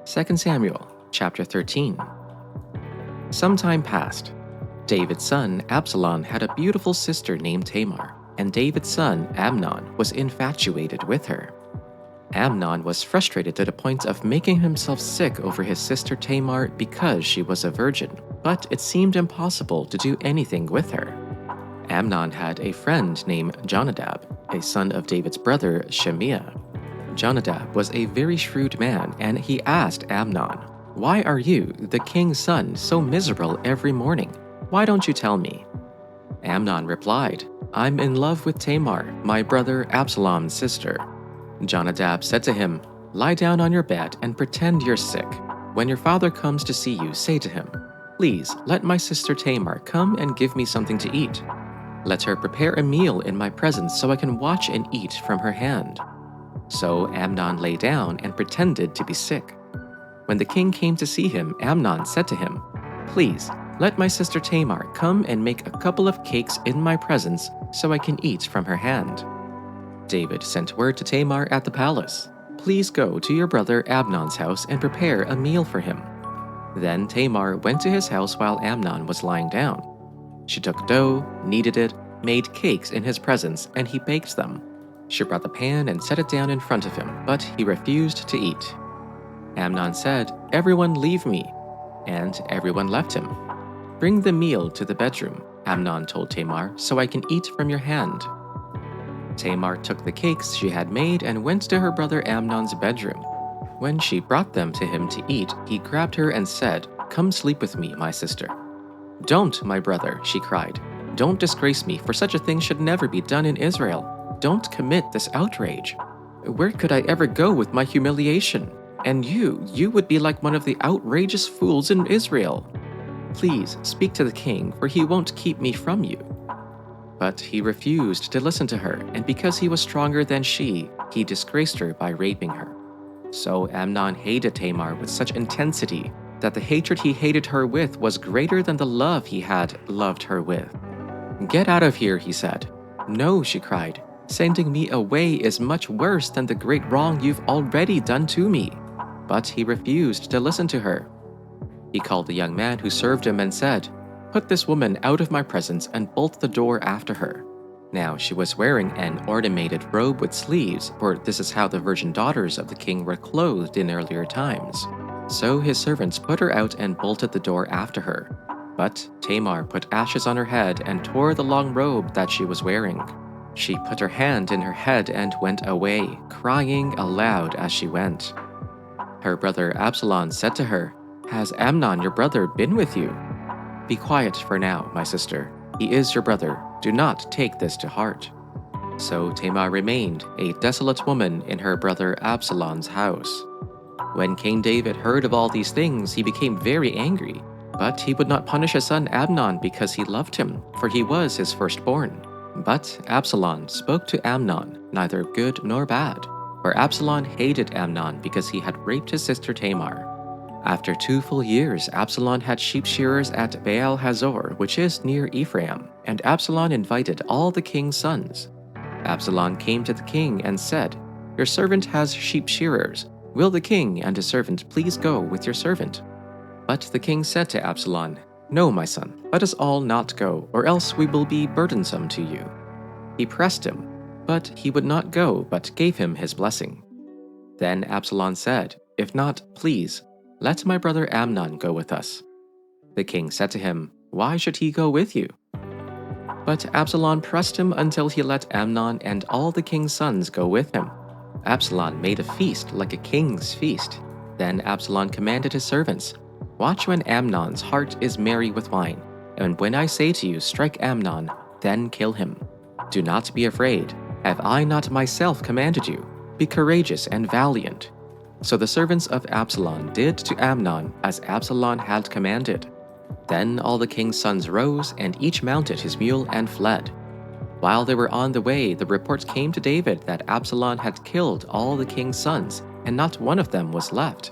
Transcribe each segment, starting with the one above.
2 Samuel chapter 13. Some time passed. David's son Absalom had a beautiful sister named Tamar, and David's son Amnon was infatuated with her. Amnon was frustrated to the point of making himself sick over his sister Tamar because she was a virgin, but it seemed impossible to do anything with her. Amnon had a friend named Jonadab, a son of David's brother Shimea. Jonadab was a very shrewd man, and he asked Amnon, "Why are you, the king's son, so miserable every morning? Why don't you tell me?" Amnon replied, "I'm in love with Tamar, my brother Absalom's sister." Jonadab said to him, "Lie down on your bed and pretend you're sick. When your father comes to see you, say to him, 'Please, let my sister Tamar come and give me something to eat. Let her prepare a meal in my presence so I can watch and eat from her hand.'" So Amnon lay down and pretended to be sick. When the king came to see him, Amnon said to him, "Please, let my sister Tamar come and make a couple of cakes in my presence so I can eat from her hand." David sent word to Tamar at the palace, "Please go to your brother Amnon's house and prepare a meal for him." Then Tamar went to his house while Amnon was lying down. She took dough, kneaded it, made cakes in his presence, and he baked them. She brought the pan and set it down in front of him, but he refused to eat. Amnon said, "Everyone leave me," and everyone left him. "Bring the meal to the bedroom," Amnon told Tamar, "so I can eat from your hand." Tamar took the cakes she had made and went to her brother Amnon's bedroom. When she brought them to him to eat, he grabbed her and said, "Come sleep with me, my sister." "Don't, my brother," she cried. "Don't disgrace me, for such a thing should never be done in Israel. Don't commit this outrage. Where could I ever go with my humiliation? And you would be like one of the outrageous fools in Israel. Please speak to the king, for he won't keep me from you." But he refused to listen to her, and because he was stronger than she, he disgraced her by raping her. So Amnon hated Tamar with such intensity that the hatred he hated her with was greater than the love he had loved her with. "Get out of here," he said. "No," she cried. "Sending me away is much worse than the great wrong you've already done to me." But he refused to listen to her. He called the young man who served him and said, "Put this woman out of my presence and bolt the door after her." Now she was wearing an ornamented robe with sleeves, for this is how the virgin daughters of the king were clothed in earlier times. So his servants put her out and bolted the door after her. But Tamar put ashes on her head and tore the long robe that she was wearing. She put her hand in her head and went away, crying aloud as she went. Her brother Absalom said to her, "Has Amnon your brother been with you?" "Be quiet for now, my sister. He is your brother. Do not take this to heart." So Tamar remained a desolate woman in her brother Absalom's house. When King David heard of all these things, he became very angry. But he would not punish his son Amnon because he loved him, for he was his firstborn. But Absalom spoke to Amnon, neither good nor bad, for Absalom hated Amnon because he had raped his sister Tamar. After 2 full years, Absalom had sheep shearers at Baal Hazor, which is near Ephraim, and Absalom invited all the king's sons. Absalom came to the king and said, "Your servant has sheep shearers. Will the king and his servant please go with your servant?" But the king said to Absalom, "No, my son, let us all not go, or else we will be burdensome to you." He pressed him, but he would not go, but gave him his blessing. Then Absalom said, "If not, please, let my brother Amnon go with us." The king said to him, "Why should he go with you?" But Absalom pressed him until he let Amnon and all the king's sons go with him. Absalom made a feast like a king's feast. Then Absalom commanded his servants, "Watch when Amnon's heart is merry with wine, and when I say to you, 'Strike Amnon,' then kill him. Do not be afraid. Have I not myself commanded you? Be courageous and valiant." So the servants of Absalom did to Amnon as Absalom had commanded. Then all the king's sons rose, and each mounted his mule and fled. While they were on the way, the report came to David that Absalom had killed all the king's sons, and not one of them was left.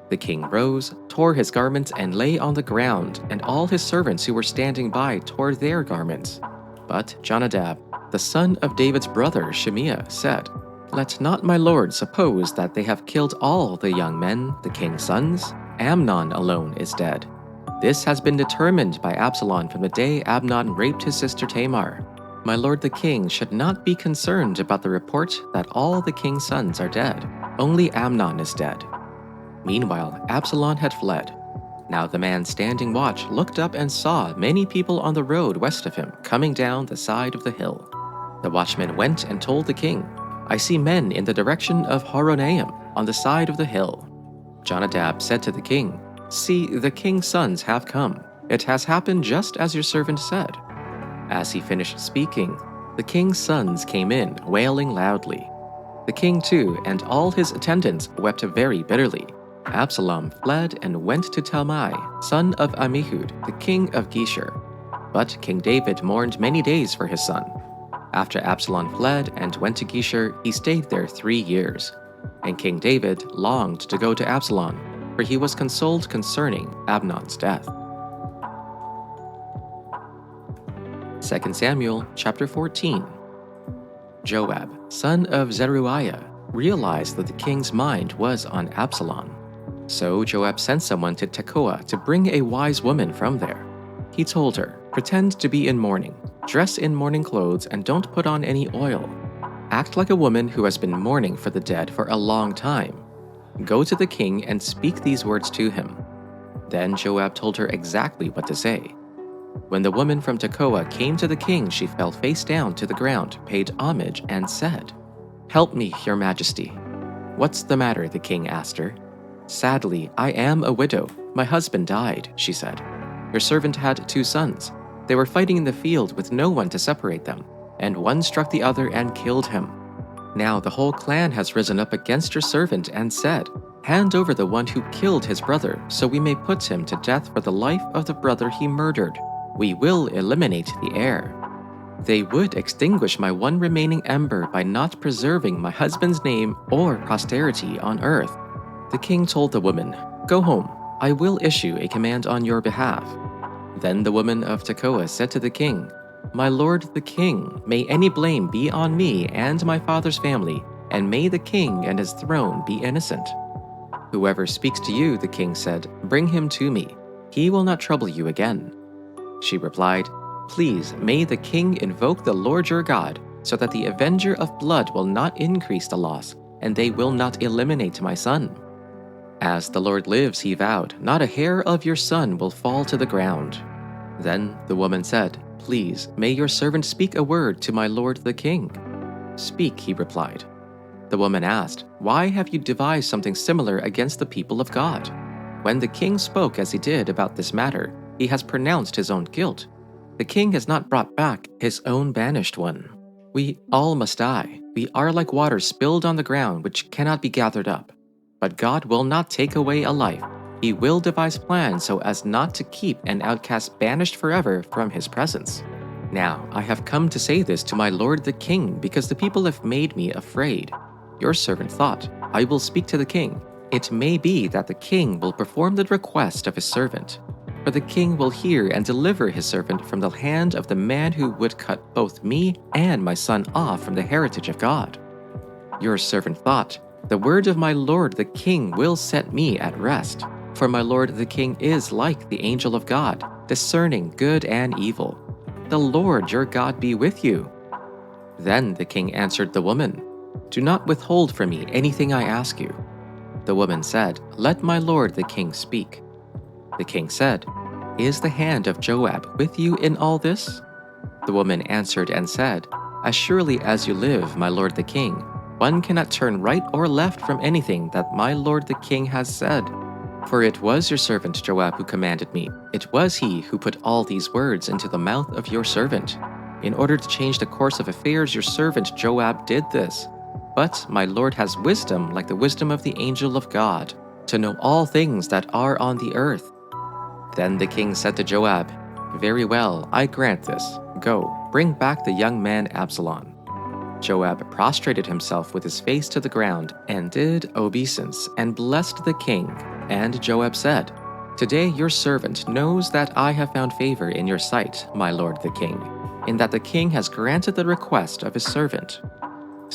The king rose, tore his garments, and lay on the ground, and all his servants who were standing by tore their garments. But Jonadab, the son of David's brother Shimea, said, Let not my lord suppose that they have killed all the young men, the king's sons. Amnon alone is dead. This has been determined by Absalom from the day Amnon raped his sister Tamar. My lord the king should not be concerned about the report that all the king's sons are dead. Only Amnon is dead." Meanwhile, Absalom had fled. Now the man standing watch looked up and saw many people on the road west of him coming down the side of the hill. The watchman went and told the king, "I see men in the direction of Horonaim on the side of the hill." Jonadab said to the king, "See, the king's sons have come. It has happened just as your servant said." As he finished speaking, the king's sons came in, wailing loudly. The king too and all his attendants wept very bitterly. Absalom fled and went to Talmai, son of Ammihud, the king of Geshur. But King David mourned many days for his son. After Absalom fled and went to Geshur, he stayed there 3 years. And King David longed to go to Absalom, for he was consoled concerning Amnon's death. 2 Samuel chapter 14. Joab, son of Zeruiah, realized that the king's mind was on Absalom. So Joab sent someone to Tekoa to bring a wise woman from there. He told her, "Pretend to be in mourning, dress in mourning clothes, and don't put on any oil. Act like a woman who has been mourning for the dead for a long time. Go to the king and speak these words to him." Then Joab told her exactly what to say. When the woman from Tekoa came to the king, she fell face down to the ground, paid homage, and said, "Help me, your majesty." "What's the matter?" the king asked her. "Sadly, I am a widow. My husband died," she said. "Your servant had 2 sons. They were fighting in the field with no one to separate them, and one struck the other and killed him. Now the whole clan has risen up against your servant and said, 'Hand over the one who killed his brother, so we may put him to death for the life of the brother he murdered. We will eliminate the heir.' They would extinguish my one remaining ember by not preserving my husband's name or posterity on earth." The king told the woman, "Go home. I will issue a command on your behalf." Then the woman of Tekoa said to the king, "My lord the king, may any blame be on me and my father's family, and may the king and his throne be innocent." "Whoever speaks to you," the king said, "bring him to me. He will not trouble you again." She replied, "Please, may the king invoke the Lord your God, so that the avenger of blood will not increase the loss, and they will not eliminate my son." "As the Lord lives," he vowed, "not a hair of your son will fall to the ground." Then the woman said, "Please, may your servant speak a word to my lord the king." "Speak," he replied. The woman asked, "Why have you devised something similar against the people of God? When the king spoke as he did about this matter, he has pronounced his own guilt. The king has not brought back his own banished one. We all must die. We are like water spilled on the ground which cannot be gathered up. But God will not take away a life. He will devise plans so as not to keep an outcast banished forever from his presence. Now I have come to say this to my lord the king because the people have made me afraid. Your servant thought, I will speak to the king. It may be that the king will perform the request of his servant. For the king will hear and deliver his servant from the hand of the man who would cut both me and my son off from the heritage of God. Your servant thought, the word of my lord the king will set me at rest. For my lord the king is like the angel of God, discerning good and evil. The Lord your God be with you." Then the king answered the woman, "Do not withhold from me anything I ask you." The woman said, "Let my lord the king speak." The king said, "Is the hand of Joab with you in all this?" The woman answered and said, "As surely as you live, my lord the king, one cannot turn right or left from anything that my lord the king has said. For it was your servant Joab who commanded me. It was he who put all these words into the mouth of your servant. In order to change the course of affairs, your servant Joab did this. But my lord has wisdom like the wisdom of the angel of God, to know all things that are on the earth." Then the king said to Joab, "Very well, I grant this. Go, bring back the young man Absalom." Joab prostrated himself with his face to the ground and did obeisance and blessed the king. And Joab said, "Today your servant knows that I have found favor in your sight, my lord the king, in that the king has granted the request of his servant."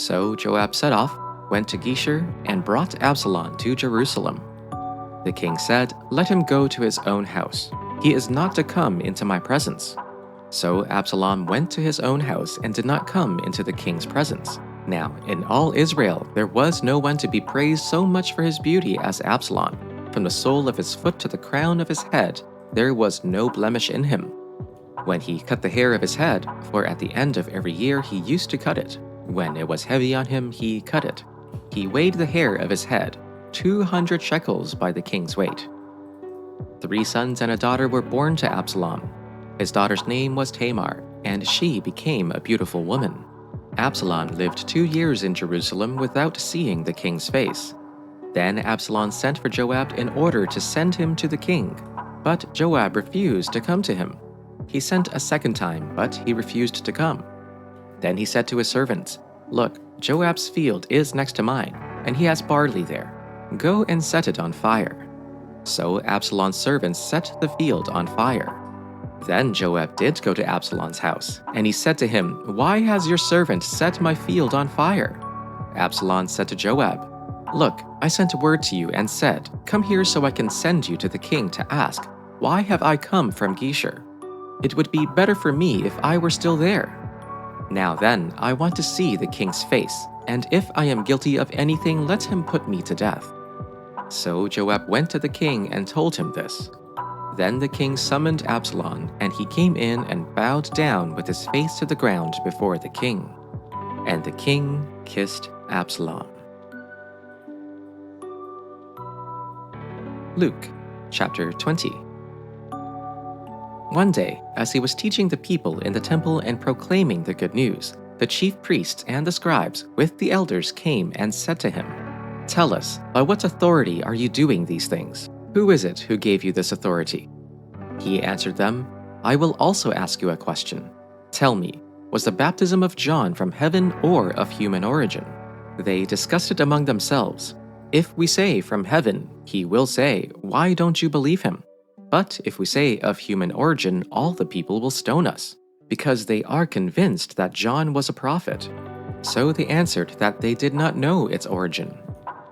So Joab set off, went to Geshur, and brought Absalom to Jerusalem. The king said, "Let him go to his own house. He is not to come into my presence." So Absalom went to his own house and did not come into the king's presence. Now, in all Israel, there was no one to be praised so much for his beauty as Absalom. From the sole of his foot to the crown of his head, there was no blemish in him. When he cut the hair of his head, for at the end of every year he used to cut it, when it was heavy on him, he cut it. He weighed the hair of his head, 200 shekels by the king's weight. 3 sons and a daughter were born to Absalom. His daughter's name was Tamar, and she became a beautiful woman. Absalom lived 2 years in Jerusalem without seeing the king's face. Then Absalom sent for Joab in order to send him to the king, but Joab refused to come to him. He sent a second time, but he refused to come. Then he said to his servants, "Look, Joab's field is next to mine, and he has barley there. Go and set it on fire." So Absalom's servants set the field on fire. Then Joab did go to Absalom's house, and he said to him, "Why has your servant set my field on fire?" Absalom said to Joab, "Look, I sent word to you and said, 'Come here so I can send you to the king to ask, why have I come from Geshur? It would be better for me if I were still there. Now then, I want to see the king's face, and if I am guilty of anything, let him put me to death." So Joab went to the king and told him this. Then the king summoned Absalom, and he came in and bowed down with his face to the ground before the king. And the king kissed Absalom. Luke chapter 20. One day, as he was teaching the people in the temple and proclaiming the good news, the chief priests and the scribes with the elders came and said to him, "Tell us, by what authority are you doing these things? Who is it who gave you this authority?" He answered them, "I will also ask you a question. Tell me, was the baptism of John from heaven or of human origin?" They discussed it among themselves. "If we say from heaven, he will say, 'Why don't you believe him?' But if we say of human origin, all the people will stone us, because they are convinced that John was a prophet." So they answered that they did not know its origin.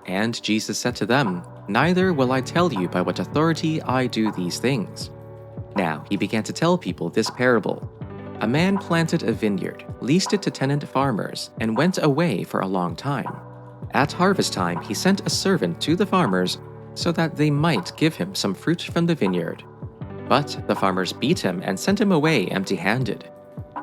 And Jesus said to them, "Neither will I tell you by what authority I do these things." Now he began to tell people this parable. A man planted a vineyard, leased it to tenant farmers, and went away for a long time. At harvest time, he sent a servant to the farmers so that they might give him some fruit from the vineyard. But the farmers beat him and sent him away empty-handed.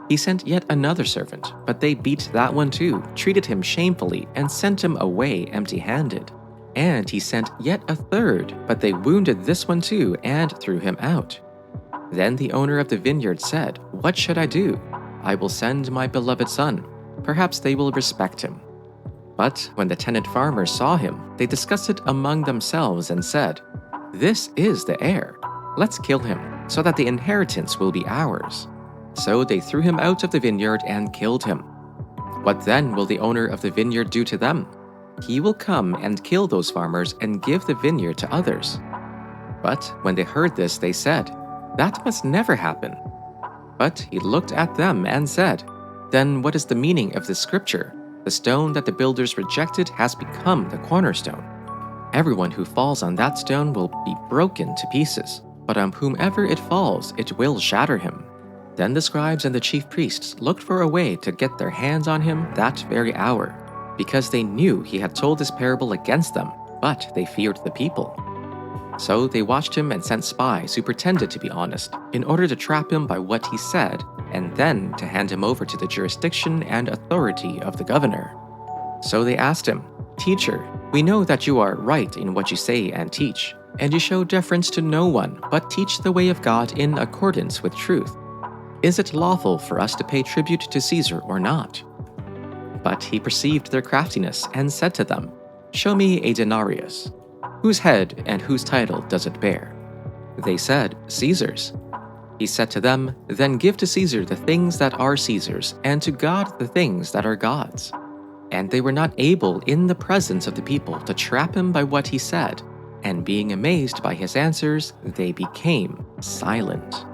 He sent yet another servant, but they beat that one too, treated him shamefully, and sent him away empty-handed. And he sent yet a third, but they wounded this one too and threw him out. Then the owner of the vineyard said, "What should I do? I will send my beloved son. Perhaps they will respect him." But when the tenant farmers saw him, they discussed it among themselves and said, "This is the heir. Let's kill him, so that the inheritance will be ours." So they threw him out of the vineyard and killed him. What then will the owner of the vineyard do to them? He will come and kill those farmers and give the vineyard to others. But when they heard this, they said, "That must never happen." But he looked at them and said, "Then what is the meaning of this scripture? The stone that the builders rejected has become the cornerstone. Everyone who falls on that stone will be broken to pieces, but on whomever it falls, it will shatter him." Then the scribes and the chief priests looked for a way to get their hands on him that very hour, because they knew he had told this parable against them, but they feared the people. So they watched him and sent spies who pretended to be honest, in order to trap him by what he said, and then to hand him over to the jurisdiction and authority of the governor. So they asked him, "Teacher, we know that you are right in what you say and teach, and you show deference to no one, but teach the way of God in accordance with truth. Is it lawful for us to pay tribute to Caesar or not?" But he perceived their craftiness and said to them, "Show me a denarius. Whose head and whose title does it bear?" They said, "Caesar's." He said to them, "Then give to Caesar the things that are Caesar's, and to God the things that are God's." And they were not able in the presence of the people to trap him by what he said, and being amazed by his answers, they became silent.